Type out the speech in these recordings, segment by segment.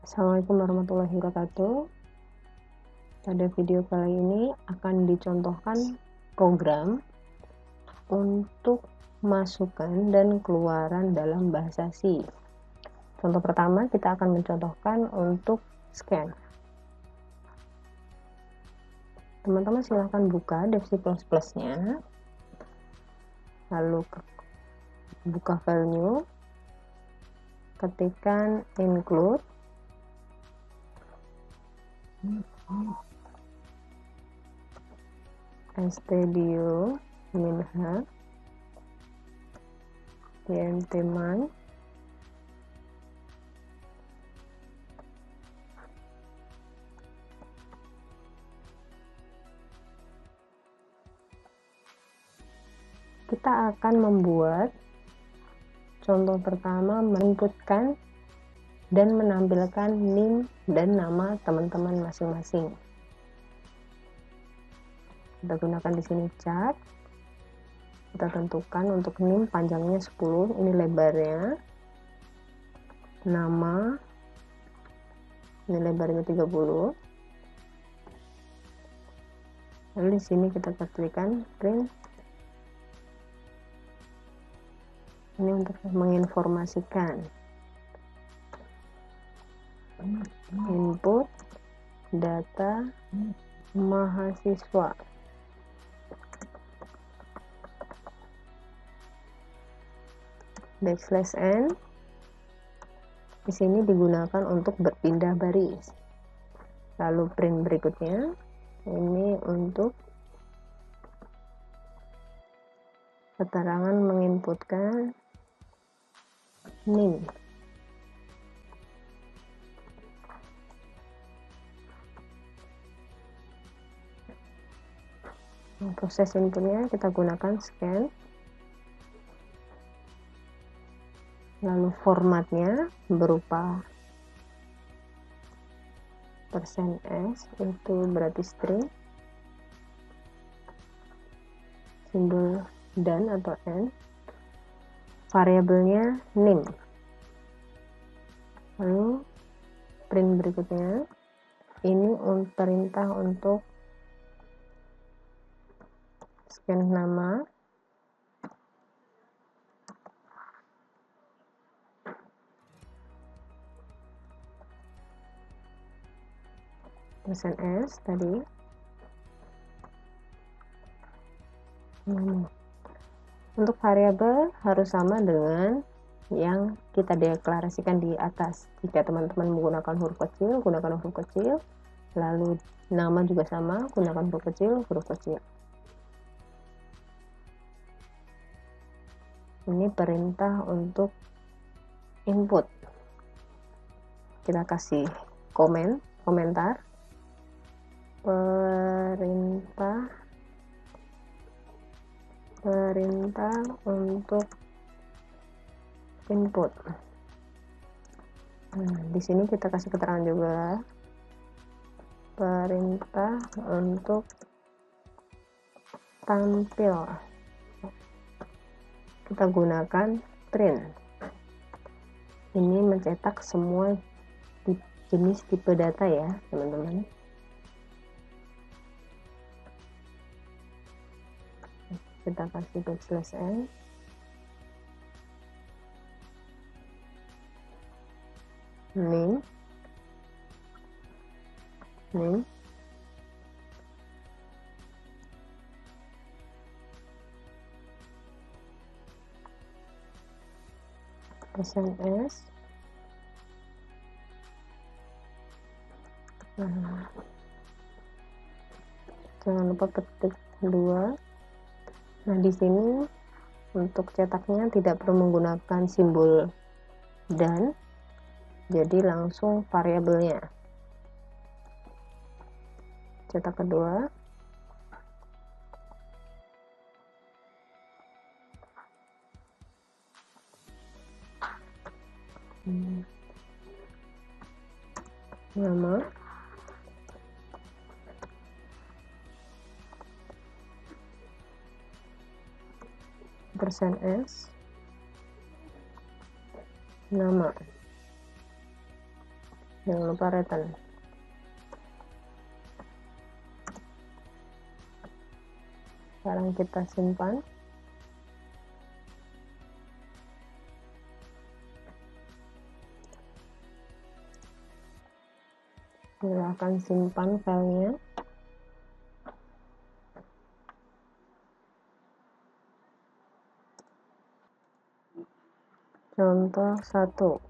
Assalamualaikum warahmatullahi wabarakatuh. Pada video kali ini akan dicontohkan program untuk masukan dan keluaran dalam bahasa C. Contoh pertama kita akan mencontohkan untuk scan. Teman-teman silahkan buka Dev C++ nya, lalu buka file new, ketikkan include studio minha teman kita akan membuat contoh pertama, menginputkan dan menampilkan NIM dan nama teman-teman masing-masing. Kita gunakan di sini cat. Kita tentukan untuk NIM panjangnya 10, ini lebarnya. Nama ini lebarnya 30. Lalu di sini kita ketikkan print. Ini untuk menginformasikan input data mahasiswa. \n di sini digunakan untuk berpindah baris. Lalu print berikutnya ini untuk keterangan menginputkan NIM. Proses inputnya kita gunakan scan. Lalu formatnya berupa %s, itu berarti string, simbol dan atau n, variabelnya NIM. Lalu print berikutnya ini perintah untuk scan nama, %s tadi. Untuk variabel harus sama dengan yang kita deklarasikan di atas. Jika teman-teman menggunakan huruf kecil, gunakan huruf kecil. Lalu nama juga sama, gunakan huruf kecil, huruf kecil. Ini perintah untuk input. Kita kasih komentar. Perintah untuk input. Di sini kita kasih keterangan juga. Perintah untuk tampil. Kita gunakan print. Ini mencetak semua jenis tipe data ya, teman-teman. Kita kasih \n. NIM. %s. Jangan lupa petik 2. Nah, di sini untuk cetaknya tidak perlu menggunakan simbol dan, jadi langsung variabelnya. Cetak kedua. Nama. %s. Nama. jangan lupa return. Sekarang kita simpan. Silakan simpan filenya. Contoh 1.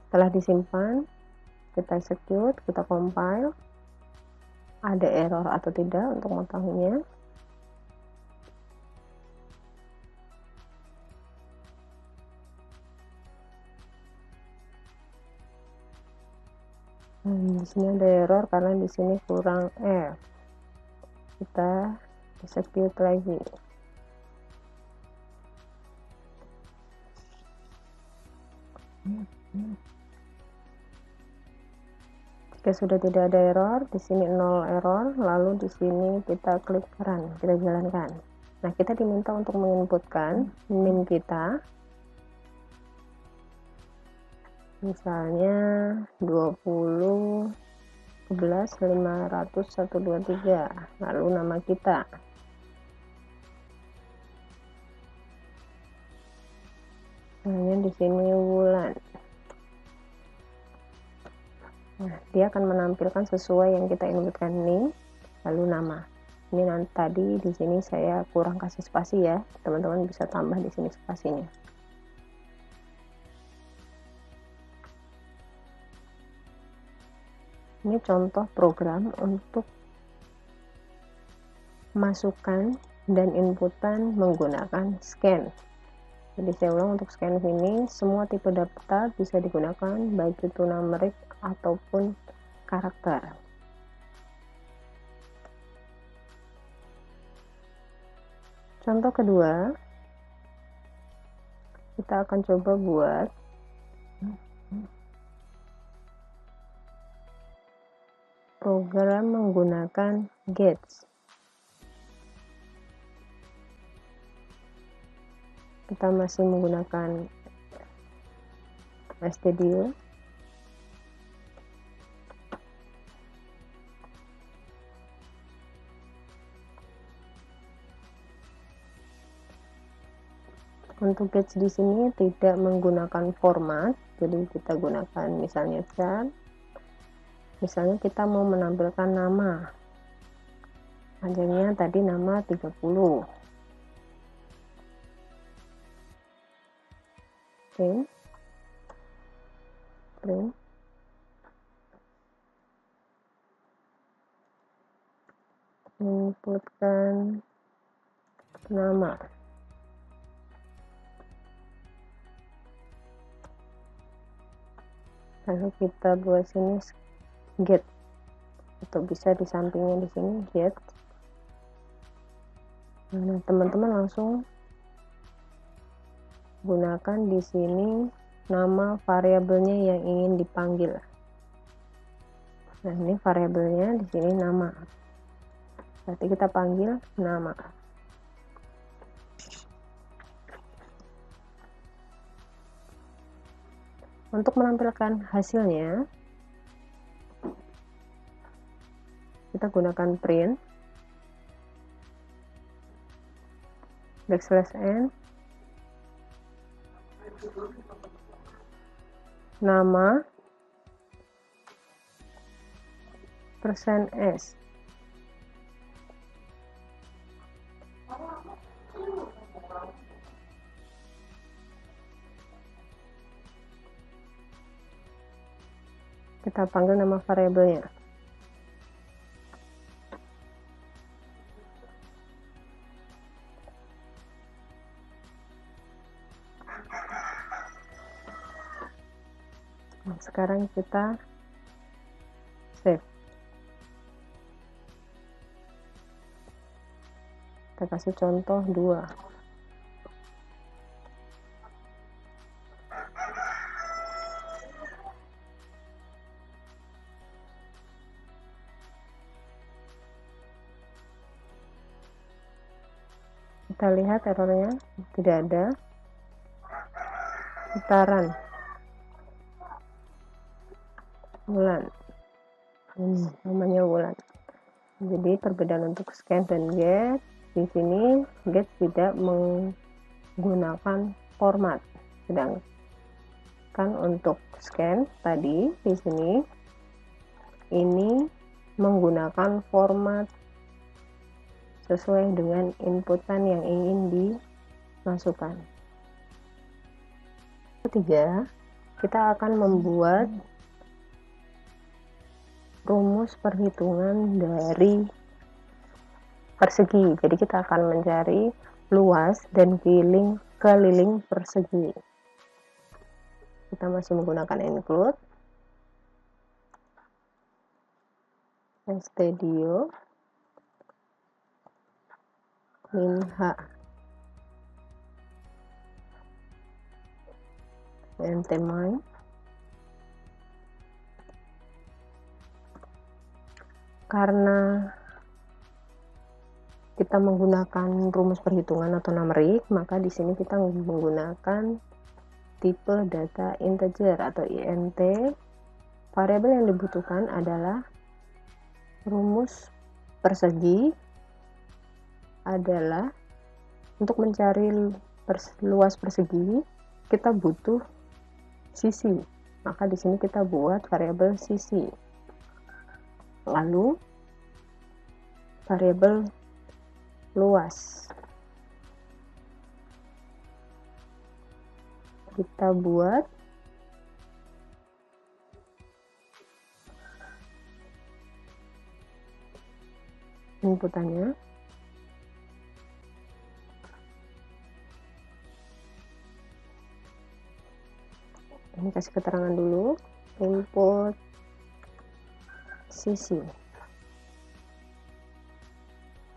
Setelah disimpan, kita execute, kita compile. Ada error atau tidak untuk mengetahuinya. Di sini ada error karena di sini kurang F. Kita execute lagi. Jika sudah tidak ada error, di sini 0 error, lalu di sini kita klik run, kita jalankan. Nah, kita diminta untuk menginputkan min kita. Misalnya 20 11 500 123, lalu nama kita. Misalnya di sini Wulan. Nah, dia akan menampilkan sesuai yang kita inputkan ini, lalu nama. Ini nanti tadi di sini saya kurang kasih spasi ya, teman-teman bisa tambah di sini spasinya. Ini contoh program untuk masukkan dan inputan menggunakan scan. Jadi saya ulang, untuk scan ini semua tipe daftar bisa digunakan, baik itu numerik ataupun karakter. Contoh kedua, kita akan coba buat program menggunakan gets. Kita masih menggunakan studio. Untuk gets di sini tidak menggunakan format, jadi kita gunakan misalnya char. Misalnya kita mau menampilkan nama, panjangnya tadi nama 30. Print. Inputkan nama. Lalu kita buat sini get, atau bisa di sampingnya di sini get. Nah, teman-teman langsung gunakan di sini nama variabelnya yang ingin dipanggil. Nah, ini variabelnya di sini nama. Berarti kita panggil nama. Untuk menampilkan hasilnya, kita gunakan print \n nama %s. Kita panggil nama variabelnya. Nah, sekarang kita save. Kita kasih contoh 2. Kita lihat errornya tidak ada. putaran bulan. Ini namanya bulan. Jadi perbedaan untuk scan dan get, di sini get tidak menggunakan format, sedangkan untuk scan tadi di sini ini menggunakan format sesuai dengan inputan yang ingin dimasukkan. Ketiga, kita akan membuat rumus perhitungan dari persegi. Jadi kita akan mencari luas dan keliling persegi. Kita masih menggunakan include, studio, min h, nt main, karena kita menggunakan rumus perhitungan atau numerik, maka di sini kita menggunakan tipe data integer atau int. Variabel yang dibutuhkan adalah rumus persegi adalah untuk mencari luas persegi kita butuh sisi. Maka di sini kita buat variabel sisi. Lalu variabel luas kita buat inputannya. Ini kasih keterangan dulu, input sisi,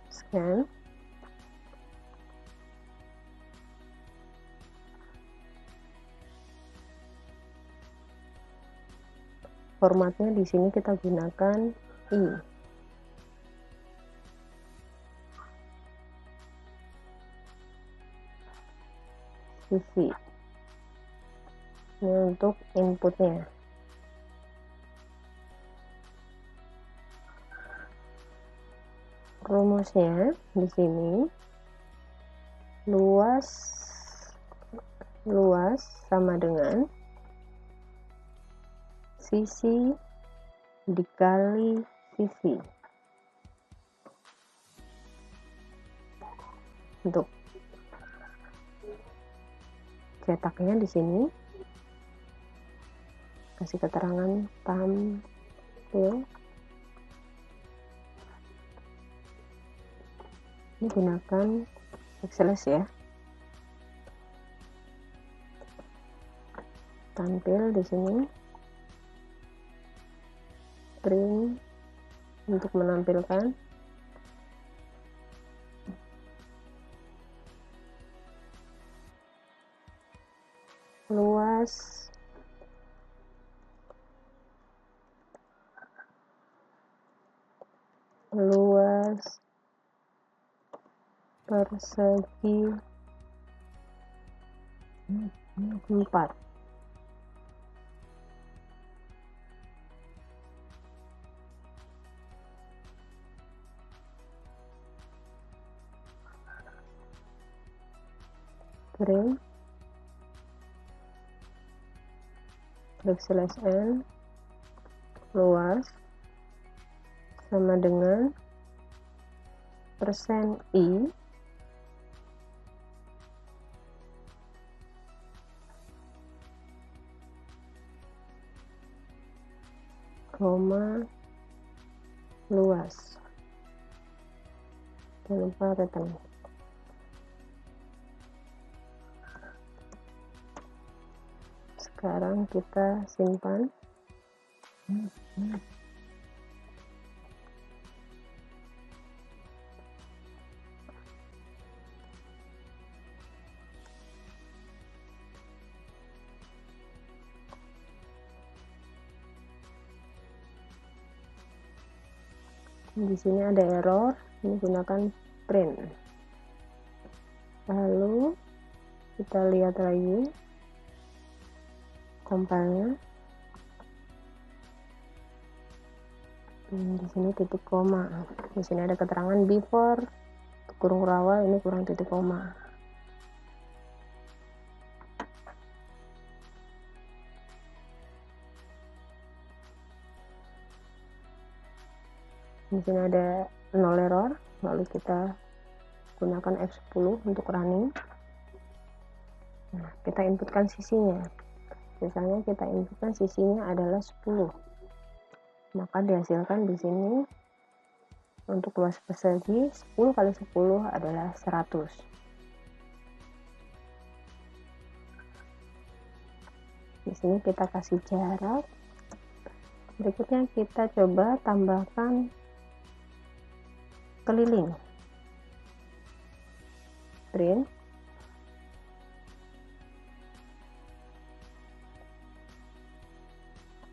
scan, formatnya di sini kita gunakan i. Sisi ini untuk inputnya. Rumusnya di sini luas sama dengan sisi dikali sisi. Untuk cetaknya di sini kasih keterangan tampil. Ini gunakan Exceles ya. Tampil di sini print untuk menampilkan luas persegi 4. Print backslash n luas sama dengan %i koma luas. Jangan lupa return. Sekarang kita simpan. Di sini ada error, ini gunakan print. Lalu kita lihat lagi tempelnya. Di sini titik koma, di sini ada keterangan before kurung rawa, ini kurang titik koma. Di sini ada 0 error, lalu kita gunakan F10 untuk running. Nah, kita inputkan sisinya. Misalnya kita inputkan sisinya adalah 10. Maka dihasilkan di sini untuk luas persegi 10 kali 10 adalah 100. Di sini kita kasih jarak. Berikutnya kita coba tambahkan keliling. Print.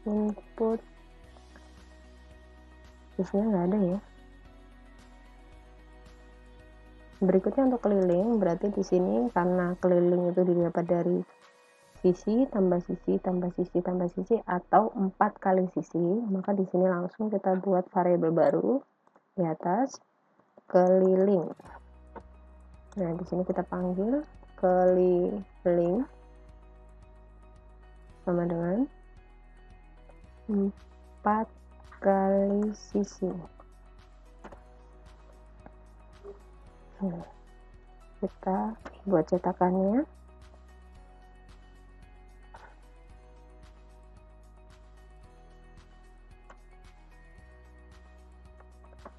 Input. Isinya nggak ada ya. Berikutnya untuk keliling, berarti di sini karena keliling itu didapat dari sisi tambah sisi tambah sisi tambah sisi atau 4 kali sisi, maka di sini langsung kita buat variabel baru di atas keliling. Nah, di sini kita panggil keliling sama dengan 4 kali sisi. Kita buat cetakannya.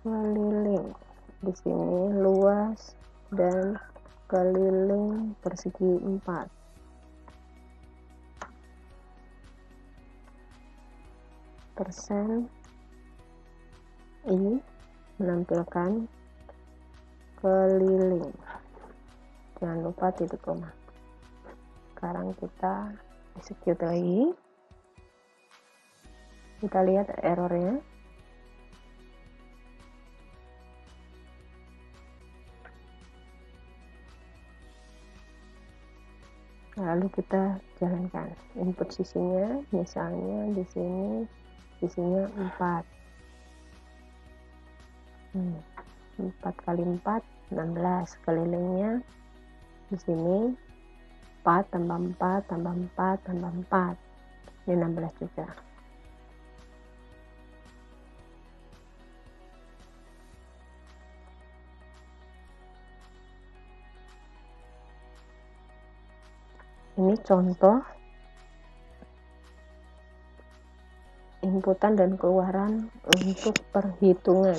Keliling di sini luas dan keliling persegi 4. Persen I menampilkan keliling, jangan lupa titik koma. Sekarang kita execute lagi, kita lihat errornya. Lalu kita jalankan input sisinya, misalnya di sini sisinya 4. 4 kali 4 16, kelilingnya di sini 4 tambah 4 tambah 4 tambah 4, ini 16 juga. Ini contoh inputan dan keluaran untuk perhitungan.